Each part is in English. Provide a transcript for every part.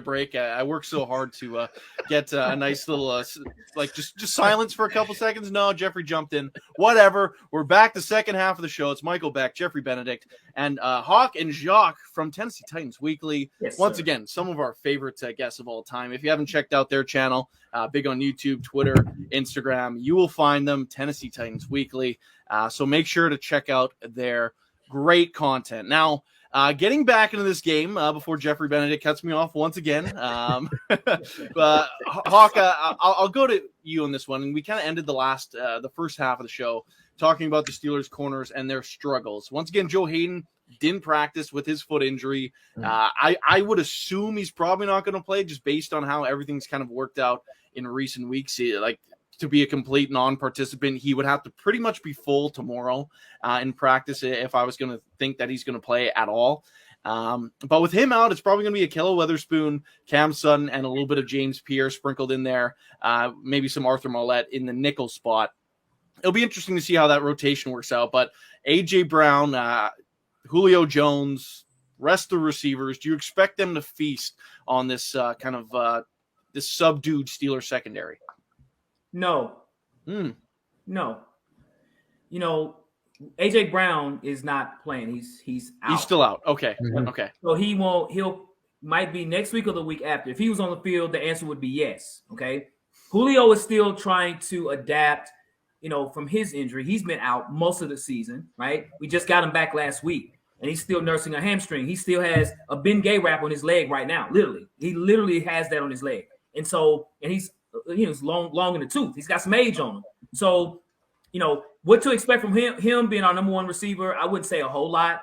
break. I worked so hard to get a nice little just silence for a couple seconds. No, Jeffrey jumped in. Whatever. We're back the second half of the show. It's Michael Beck, Jeffrey Benedict, and Hawk and Jacques from Tennessee Titans Weekly. Yes, once sir. again, some of our favorite guests of all time. If you haven't checked out their channel, big on YouTube, Twitter, Instagram, you will find them, Tennessee Titans Weekly. So make sure to check out their great content. Now, getting back into this game before Jeffrey Benedict cuts me off once again. Hawk, I'll go to you on this one. And we kind of ended the first half of the show talking about the Steelers corners and their struggles. Once again, Joe Hayden didn't practice with his foot injury. I would assume he's probably not going to play just based on how everything's kind of worked out in recent weeks. To be a complete non-participant, he would have to pretty much be full tomorrow in practice if I was going to think that he's going to play at all. But with him out, it's probably going to be Ahkello Witherspoon, Cam Sutton, and a little bit of James Pierre sprinkled in there, maybe some Arthur Mollett in the nickel spot. It'll be interesting to see how that rotation works out. But A.J. Brown, Julio Jones, rest of the receivers, do you expect them to feast on this this subdued Steelers secondary? No. No. AJ Brown is not playing. He's out. He's still out. Okay. Okay. So he'll might be next week or the week after. If he was on the field, the answer would be yes. Okay. Julio is still trying to adapt, from his injury. He's been out most of the season, right? We just got him back last week, and he's still nursing a hamstring. He still has a Ben Gay wrap on his leg right now. He literally has that on his leg. And he's long in the tooth. He's got some age on him. So, what to expect from him being our number one receiver, I wouldn't say a whole lot.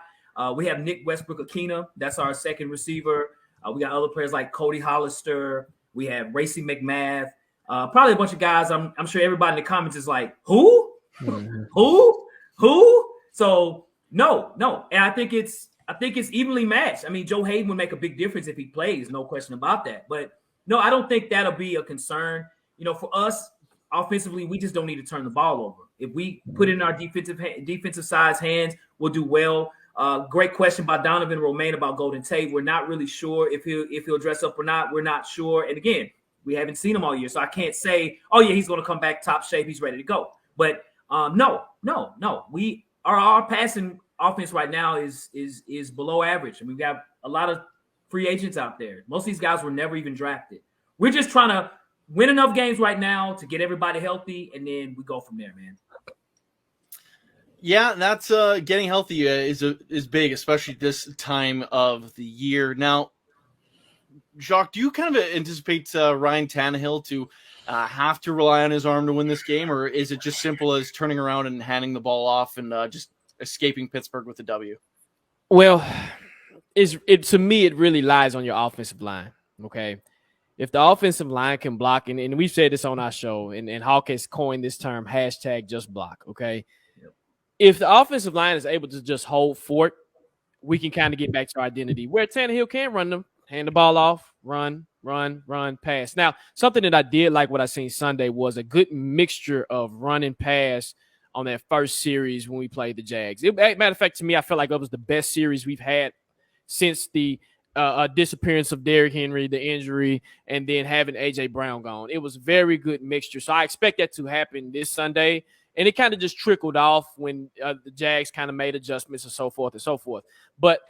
We have Nick Westbrook-Akina. That's our second receiver. We got other players like Cody Hollister. We have Racy McMath. Probably a bunch of guys. I'm sure everybody in the comments is like, who? Who? So, no. And I think it's evenly matched. I mean, Joe Hayden would make a big difference if he plays. No question about that. But no, I don't think that'll be a concern. For us, offensively, we just don't need to turn the ball over. If we put it in our defensive side's hands, we'll do well. Great question by Donovan Romaine about Golden Tate. We're not really sure if he'll dress up or not. We're not sure. And again, we haven't seen him all year, so I can't say, oh yeah, he's going to come back top shape. He's ready to go. But no. Our passing offense right now is below average, and we've got a lot of free agents out there. Most of these guys were never even drafted. We're just trying to win enough games right now to get everybody healthy, and then we go from there, man. Yeah, that's getting healthy is big, especially this time of the year. Now, Jacques, do you kind of anticipate Ryan Tannehill to have to rely on his arm to win this game, or is it just simple as turning around and handing the ball off and just escaping Pittsburgh with the W? Well, to me, it really lies on your offensive line, okay? If the offensive line can block, and we've said this on our show, and Hawk has coined this term, #JustBlock, okay? Yep. If the offensive line is able to just hold fort, we can kind of get back to our identity where Tannehill can run them, hand the ball off, run, pass. Now, something that I did like what I seen Sunday was a good mixture of run and pass on that first series when we played the Jags. Matter of fact, to me, I felt like it was the best series we've had since the disappearance of Derrick Henry, the injury, and then having A.J. Brown gone. It was a very good mixture. So I expect that to happen this Sunday. And it kind of just trickled off when the Jags kind of made adjustments and so forth and so forth. But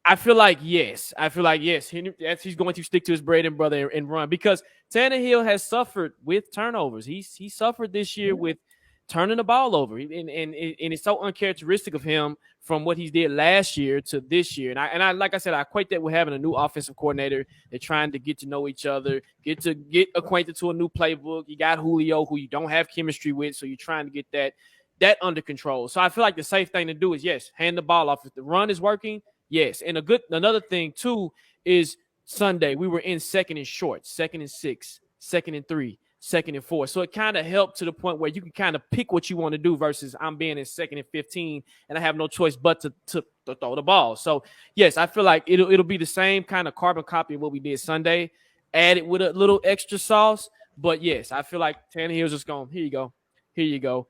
I feel like, yes, he's going to stick to his bread and butter and run, because Tannehill has suffered with turnovers. He suffered this year with turning the ball over, and it's so uncharacteristic of him from what he did last year to this year. And I like I said, I equate that with having a new offensive coordinator. They're trying to get to know each other, get acquainted to a new playbook. You got Julio, who you don't have chemistry with, so you're trying to get that under control. So I feel like the safe thing to do is, yes, hand the ball off. If the run is working, yes. And another thing too is Sunday we were in second and short, 2nd and 6, 2nd and 3. 2nd and 4. So it kind of helped to the point where you can kind of pick what you want to do versus I'm being in 2nd and 15 and I have no choice but to throw the ball. So, yes, I feel like it'll be the same kind of carbon copy of what we did Sunday, added with a little extra sauce. But, yes, I feel like Tannehill's just going, here you go,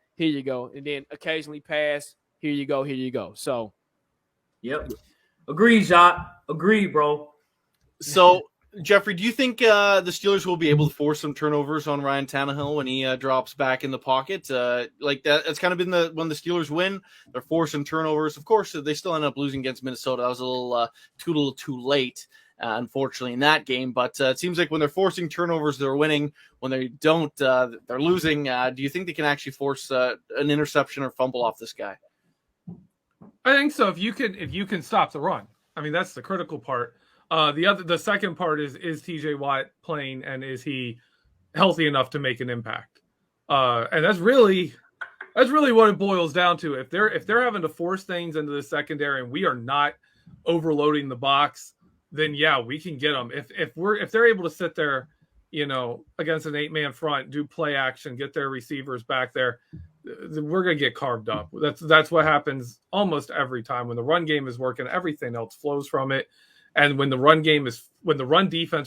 and then occasionally pass, here you go. So, yep. Agreed, Jacques. Agreed, bro. So Jeffrey, do you think the Steelers will be able to force some turnovers on Ryan Tannehill when he drops back in the pocket? Like that, it's kind of been when the Steelers win, they're forcing turnovers. Of course, they still end up losing against Minnesota. That was a little too late, unfortunately, in that game. But it seems like when they're forcing turnovers, they're winning. When they don't, they're losing. Do you think they can actually force an interception or fumble off this guy? I think so. If you can stop the run, I mean, that's the critical part. The second part is TJ Watt playing, and is he healthy enough to make an impact? And that's really what it boils down to. If they're having to force things into the secondary and we are not overloading the box, then yeah, we can get them. If they're able to sit there, against an 8-man front, do play action, get their receivers back there, we're gonna get carved up. That's what happens almost every time. When the run game is working, everything else flows from it. And when the run defense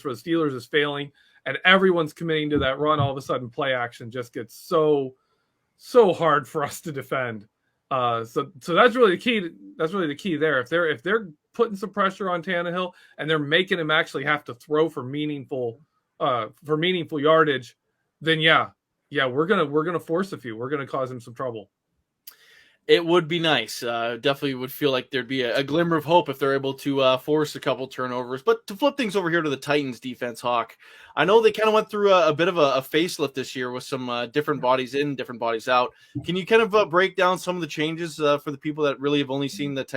for the Steelers is failing and everyone's committing to that run, all of a sudden play action just gets so hard for us to defend. So that's really the key. That's really the key there. If they're putting some pressure on Tannehill and they're making him actually have to throw for meaningful yardage, then yeah, we're gonna force a few. We're gonna cause him some trouble. It would be nice. Definitely would feel like there'd be a glimmer of hope if they're able to force a couple turnovers. But to flip things over here to the Titans defense, Hawk, I know they kind of went through a bit of a facelift this year with some different bodies in, different bodies out. Can you kind of break down some of the changes for the people that really have only seen the Titans